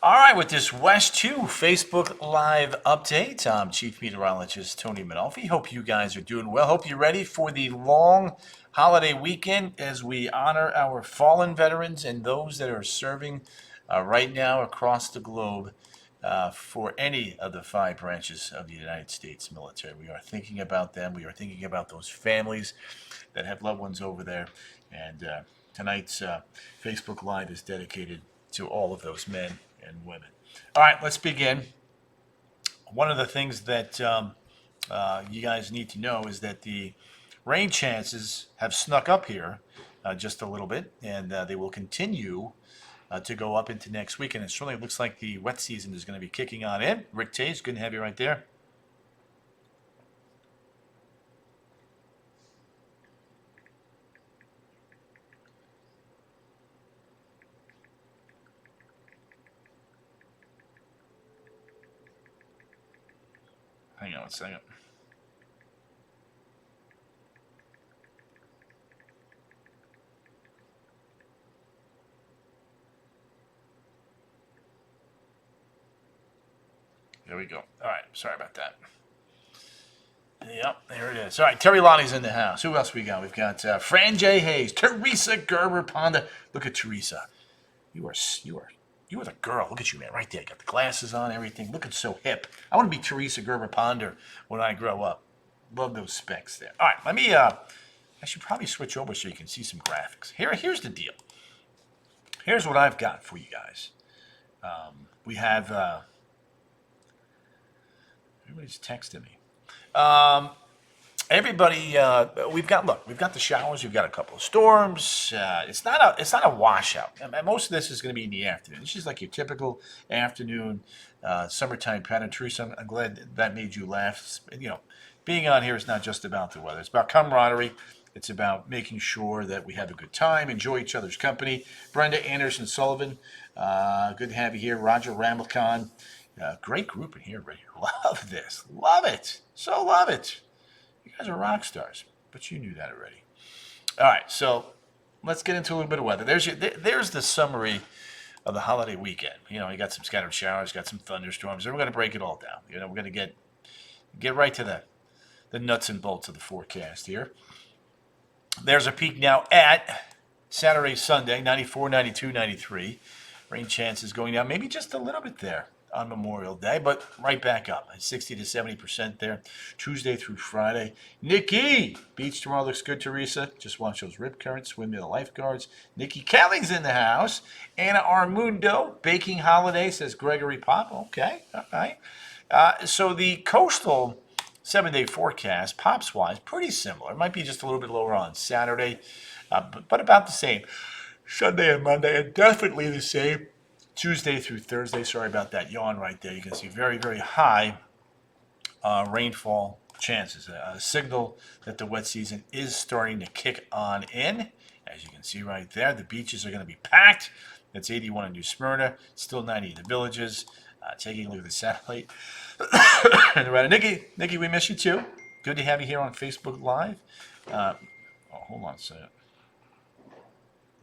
All right, with this West 2 Facebook Live update, I'm Chief Meteorologist Tony Manolfi. Hope you guys are doing well. Hope you're ready for the long holiday weekend as we honor our fallen veterans and those that are serving right now across the globe for any of the five branches of the United States military. We are thinking about them. We are thinking about those families that have loved ones over there. And tonight's Facebook Live is dedicated to all of those men and women. All right, let's begin. One of the things that you guys need to know is that the rain chances have snuck up here just a little bit, and they will continue to go up into next week. And it certainly looks like the wet season is going to be kicking on in. Rick Tays, good to have you right there. Hang on a second. There we go. All right, sorry about that. Yep, there it is. All right, Terry Lottie's in the house. Who else we got? We've got Fran J. Hayes, Teresa Gerber Ponda. Look at Teresa. You are you are you are the girl. Look at you, man, right there. You got the glasses on, everything, looking so hip. I want to be Teresa Gerber Ponder when I grow up. Love those specs there. All right, let me. I should probably switch over so you can see some graphics. Here's the deal. Here's what I've got for you guys. We have. Everybody's texting me. Um, Everybody, we've got the showers. We've got a couple of storms. It's not a washout. And most of this is going to be in the afternoon. This is like your typical afternoon summertime pattern. Teresa, I'm glad that made you laugh. You know, being on here is not just about the weather. It's about camaraderie. It's about making sure that we have a good time, enjoy each other's company. Brenda Anderson Sullivan, good to have you here. Roger Ramilcon, great group in here, Ray. Love this, love it, so love it. You guys are rock stars, but you knew that already. All right, so let's get into a little bit of weather. There's the summary of the holiday weekend. You got some scattered showers, got some thunderstorms. And we're going to break it all down. We're going to get right to the nuts and bolts of the forecast here. There's a peak now at Saturday, Sunday, 94, 92, 93. Rain chances going down, maybe just a little bit there on Memorial Day, but right back up, 60 to 70% there, Tuesday through Friday. Nikki, beach tomorrow looks good, Teresa. Just watch those rip currents, swim near the lifeguards. Nikki Kelling's in the house. Anna Armundo, baking holiday, says Gregory Pop. Okay, all right. So the coastal 7-day forecast, pops wise, pretty similar. It might be just a little bit lower on Saturday, but about the same. Sunday and Monday, and definitely the same Tuesday through Thursday. Sorry about that yawn right there. You can see very, very high rainfall chances. A signal that the wet season is starting to kick on in. As you can see right there, the beaches are going to be packed. It's 81 in New Smyrna, still 90 in the villages. Taking a look at the satellite. And Nikki, we miss you too. Good to have you here on Facebook Live. Hold on a second.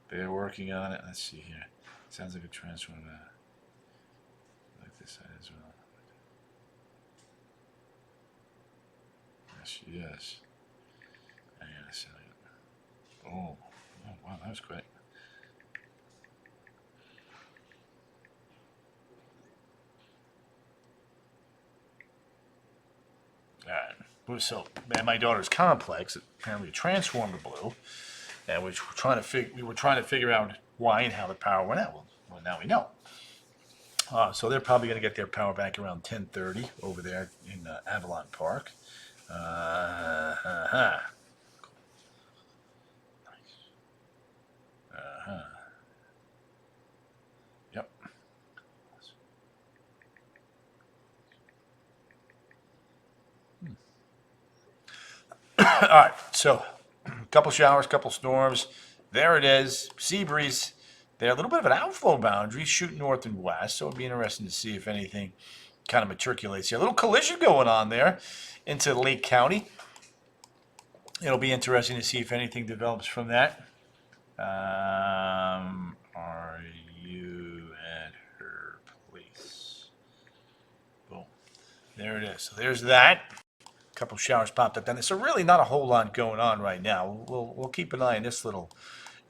They're working on it. Let's see here. Sounds like a transfer. Like this side as well. Yes, she is. Hang on a second. Oh, wow, that was quick. All right. So, man, my daughter's complex, apparently a transformer blew, and we were trying to figure out why and how the power went out. Well, now we know. So they're probably going to get their power back around 10:30 over there in Avalon Park. Uh-huh. Uh-huh. Yep. All right. So, a couple showers, couple storms. There it is. Sea breeze. There, a little bit of an outflow boundary shooting north and west. So it'll be interesting to see if anything kind of matriculates here. A little collision going on there into Lake County. It'll be interesting to see if anything develops from that. Are you at her is. So there's that. A couple showers popped up. Then so really not a whole lot going on right now. We'll keep an eye on this little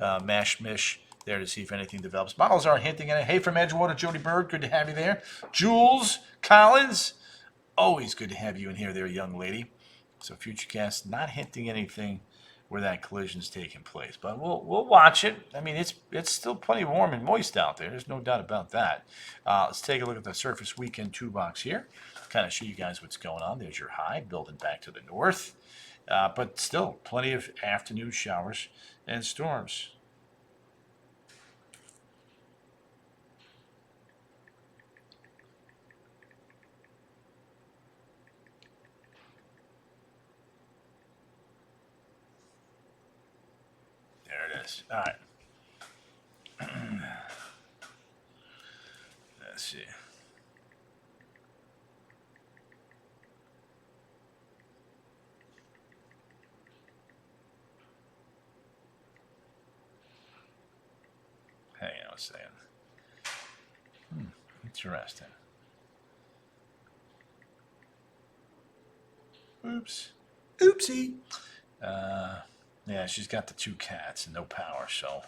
mash mish there to see if anything develops. Models are hinting at it. Hey, from Edgewater, Jody Bird, good to have you there. Jules Collins, always good to have you in here there, young lady. So Futurecast not hinting anything where that collision's taking place, but we'll watch it. I mean, it's still plenty warm and moist out there. There's no doubt about that. Let's take a look at the Surface Weekend 2 box here. Kind of show you guys what's going on. There's your high building back to the north, but still plenty of afternoon showers and storms. There it is. All right. Let's see. Hang on a second. Interesting. Oops. Oopsie. Yeah, she's got the 2 cats and no power, so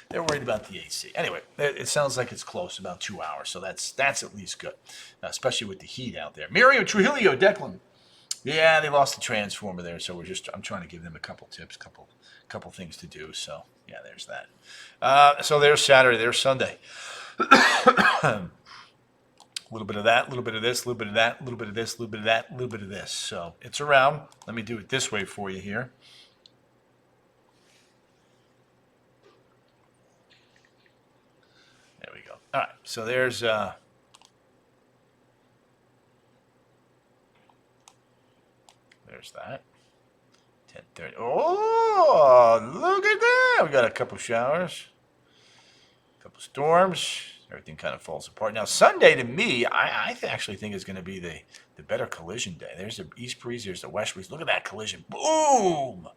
they're worried about the AC. Anyway, it sounds like it's close, about 2 hours, so that's at least good, especially with the heat out there. Miriam Trujillo, Declan. Yeah, they lost the transformer there, so I'm trying to give them a couple tips, couple things to do. So yeah, there's that. So there's Saturday, there's Sunday. A little bit of that, a little bit of this, a little bit of that, a little bit of this, a little bit of that, a little bit of this. So it's around. Let me do it this way for you here. There we go. All right, so there's that. 10:30. Oh, look at that! We got a couple showers, a couple storms. Everything kind of falls apart. Now Sunday to me, I actually think is going to be the better collision day. There's the east breeze. There's the west breeze. Look at that collision. Boom!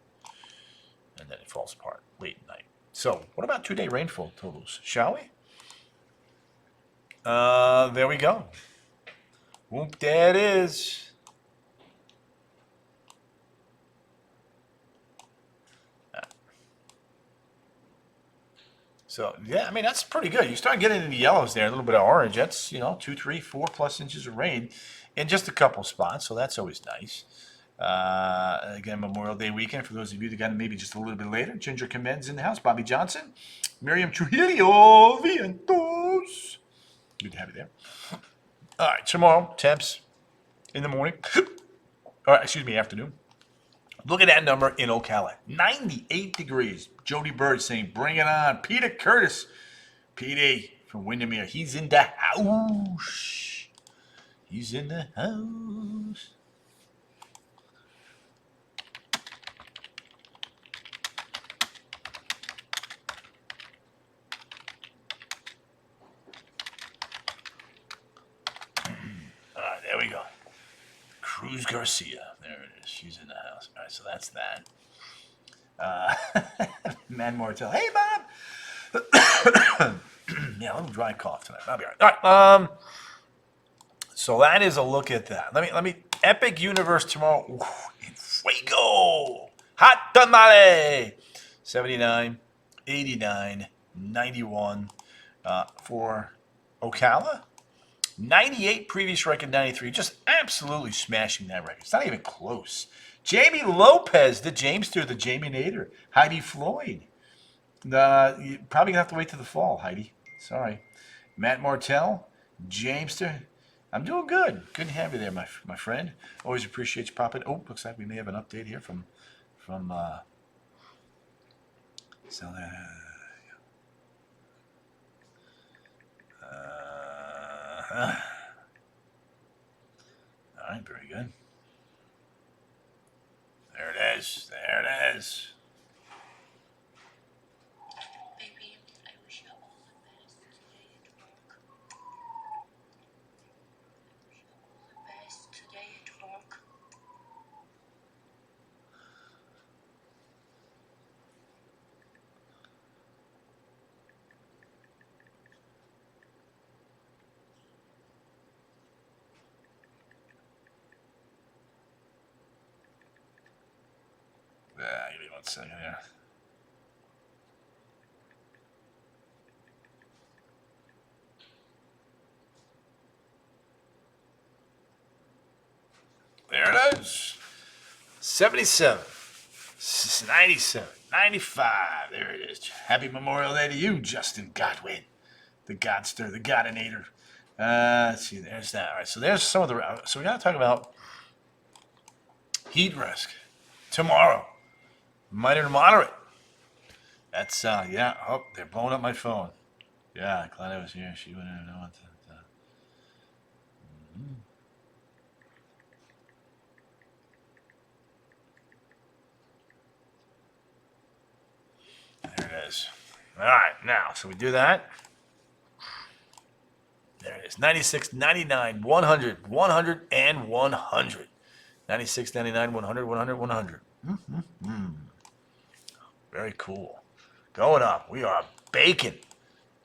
And then it falls apart late at night. So what about 2-day rainfall totals? Shall we? There we go. Whoop, there it is. So yeah, I mean that's pretty good. You start getting into yellows there, a little bit of orange. That's 2, 3, 4+ inches of rain in just a couple spots. So that's always nice. Again, Memorial Day weekend for those of you that got it maybe just a little bit later. Ginger Commends in the house. Bobby Johnson, Miriam Trujillo Vientos. Good to have you there. All right, tomorrow temps in the morning. All right, excuse me, afternoon. Look at that number in Ocala, 98 degrees. Jody Bird saying, bring it on. Peter Curtis, PD from Windermere, he's in the house. He's in the house. All right, there we go. Cruz Garcia, there it is. She's in the house. All right, so that's that. Man Martel, hey Bob. Yeah, a little dry cough tonight. I'll be all right. All right. So that is a look at that. Let me. Epic Universe tomorrow. Ooh, in fuego. Hot tamale. 79, 89, 91 for Ocala. 98 previous record, 93. Just absolutely smashing that record. It's not even close. Jamie Lopez, the Jamester, the Jamie Nader. Heidi Floyd. You're probably going to have to wait till the fall, Heidi. Sorry. Matt Martell, Jamester. I'm doing good. Good to have you there, my friend. Always appreciate you popping. Oh, looks like we may have an update here from so all right, very good. There it is. There it is. Baby, I wish you all the best today at work. I wish you all the best today at work. 1 second here. There it is. 77, 97, 95. There it is. Happy Memorial Day to you, Justin Godwin, the Godster, the Godinator. Let's see. There's that. All right. So there's some of the. So we got to talk about heat risk tomorrow. Minor to moderate. That's yeah. Oh, they're blowing up my phone. Yeah, glad I was here. She wouldn't have known what to. There it is. All right, now, so we do that. There it is. 96, 99, 100, 100, and 100. 96, 99, 100, 100, 100. Very cool. Going up. We are baking.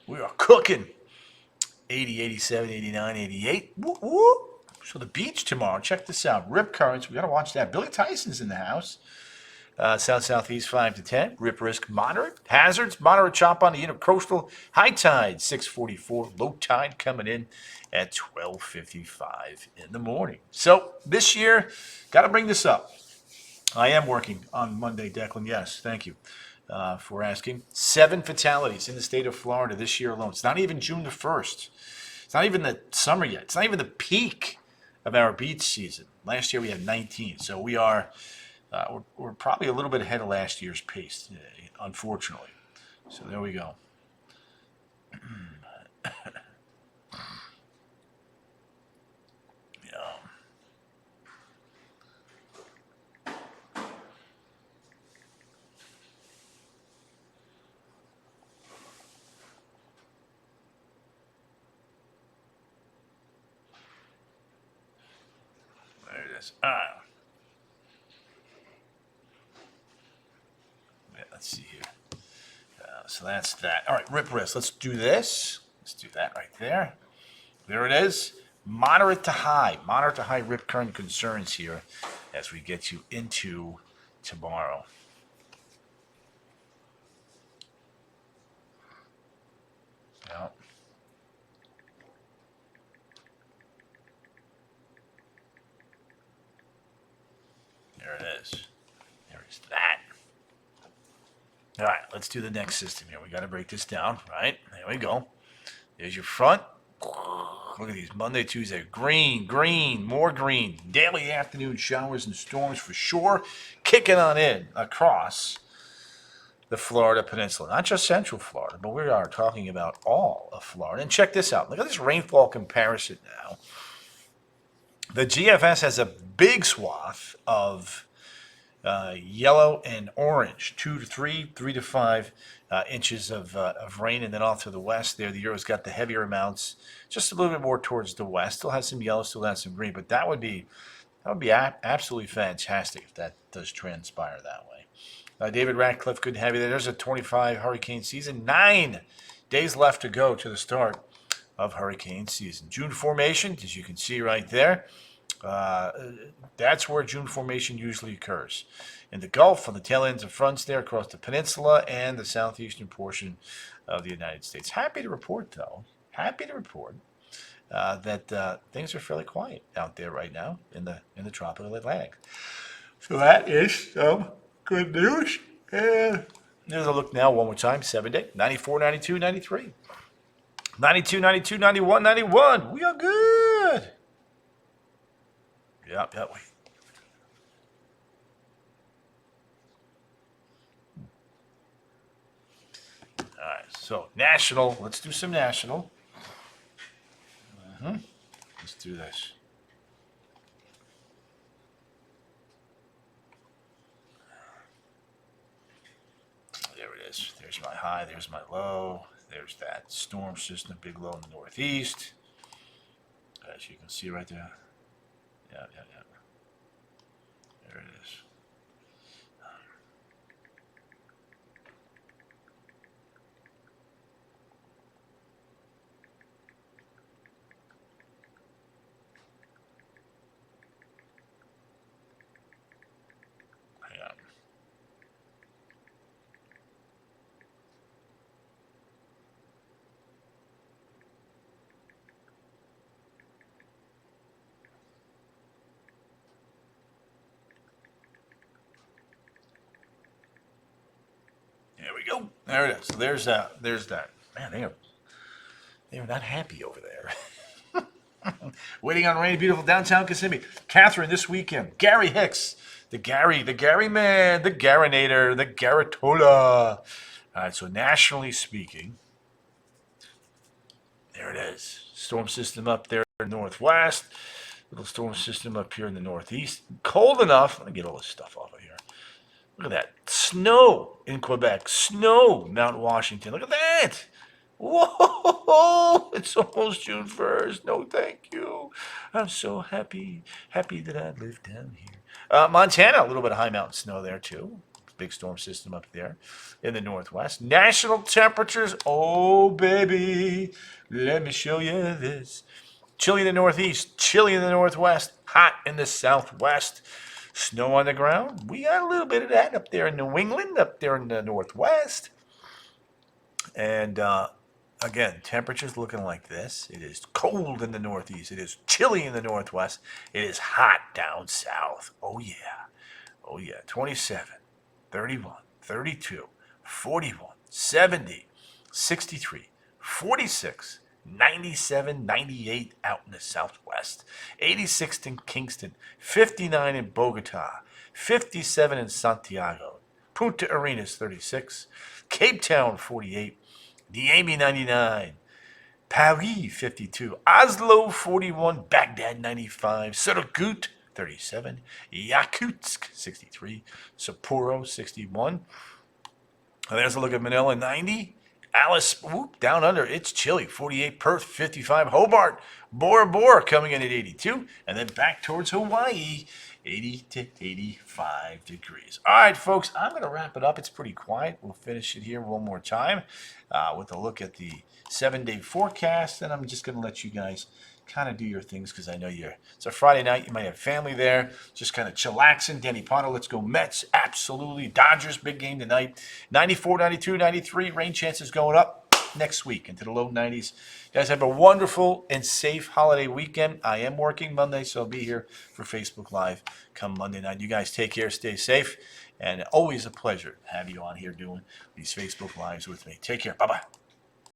We are cooking. 80, 87, 89, 88. Woo, woo. So the beach tomorrow. Check this out. Rip currents. We got to watch that. Billy Tyson's in the house. South-southeast 5 to 10. Rip risk moderate. Hazards moderate chop on the intercoastal. High tide 6:44. Low tide coming in at 12:55 in the morning. So this year, got to bring this up. I am working on Monday, Declan. Yes, thank you for asking. 7 fatalities in the state of Florida this year alone. It's not even June the 1st. It's not even the summer yet. It's not even the peak of our beach season. Last year we had 19. So we are. We're probably a little bit ahead of last year's pace, unfortunately. So there we go. Yeah. There it is. All right. Yeah, let's see here. So that's that. All right, rip wrist. Let's do this. Let's do that right there. There it is. Moderate to high rip current concerns here as we get you into tomorrow. Yeah. There it is. There is that. All right, let's do the next system here. We got to break this down, right? There we go. There's your front. Look at these. Monday, Tuesday. Green, green, more green. Daily afternoon showers and storms for sure. Kicking on in across the Florida Peninsula. Not just Central Florida, but we are talking about all of Florida. And check this out. Look at this rainfall comparison now. The GFS has a big swath of yellow and orange, 2 to 3, 3 to 5 inches of rain, and then off to the west there, the Euro's got the heavier amounts, just a little bit more towards the west. Still has some yellow, still has some green, but that would be absolutely fantastic if that does transpire that way. David Ratcliffe, good to have you there. There's a 25 hurricane season, 9 days left to go to the start of hurricane season. June formation, as you can see right there. That's where June formation usually occurs. In the Gulf, on the tail ends of fronts there across the peninsula and the southeastern portion of the United States. Happy to report, though, that things are fairly quiet out there right now in the tropical Atlantic. So that is some good news. And there's a look now one more time. 7-day, 94, 92, 93. 92, 92, 91, 91. We are good. Yep. All right, so national. Let's do some national. Let's do this. There it is. There's my high. There's my low. There's that storm system, big low in the northeast. As you can see right there. Yeah. There it is. we go. There it is. So there's that. There's that. Man, they are not happy over there. Waiting on rain, beautiful downtown Kissimmee. Catherine this weekend. Gary Hicks, the Gary man, the Garinator, the Garatola. All right, so nationally speaking, there it is. Storm system up there in the northwest. Little storm system up here in the northeast. Cold enough. Let me get all this stuff off of here. Look at that. Snow in Quebec. Snow, Mount Washington. Look at that. Whoa! It's almost June 1st. No, thank you. I'm so happy. Happy that I live down here. Montana, a little bit of high mountain snow there, too. Big storm system up there in the northwest. National temperatures. Oh, baby. Let me show you this. Chilly in the northeast. Chilly in the northwest. Hot in the southwest. Snow on the ground. We got a little bit of that up there in New England, up there in the northwest. And again, temperatures looking like this. It is cold in the northeast. It is chilly in the northwest. It is hot down south. Oh, yeah. Oh, yeah. 27, 31, 32, 41, 70, 63, 46, 97, 98 out in the southwest, 86 in Kingston, 59 in Bogota, 57 in Santiago, Punta Arenas 36, Cape Town 48, Miami 99, Paris 52, Oslo 41, Baghdad 95, Surgut 37, Yakutsk 63, Sapporo 61. And there's a look at Manila 90. Alice, whoop, down under, it's chilly. 48, Perth 55, Hobart, Bora Bora coming in at 82, and then back towards Hawaii, 80 to 85 degrees. All right, folks, I'm going to wrap it up. It's pretty quiet. We'll finish it here one more time with a look at the 7-day forecast, and I'm just going to let you guys kind of do your things because I know it's a Friday night. You might have family there, just kind of chillaxing. Danny Potter, let's go Mets. Absolutely. Dodgers, big game tonight. 94, 92, 93. Rain chances going up next week into the low 90s. You guys have a wonderful and safe holiday weekend. I am working Monday, so I'll be here for Facebook Live come Monday night. You guys take care, stay safe, and always a pleasure to have you on here doing these Facebook Lives with me. Take care. Bye-bye.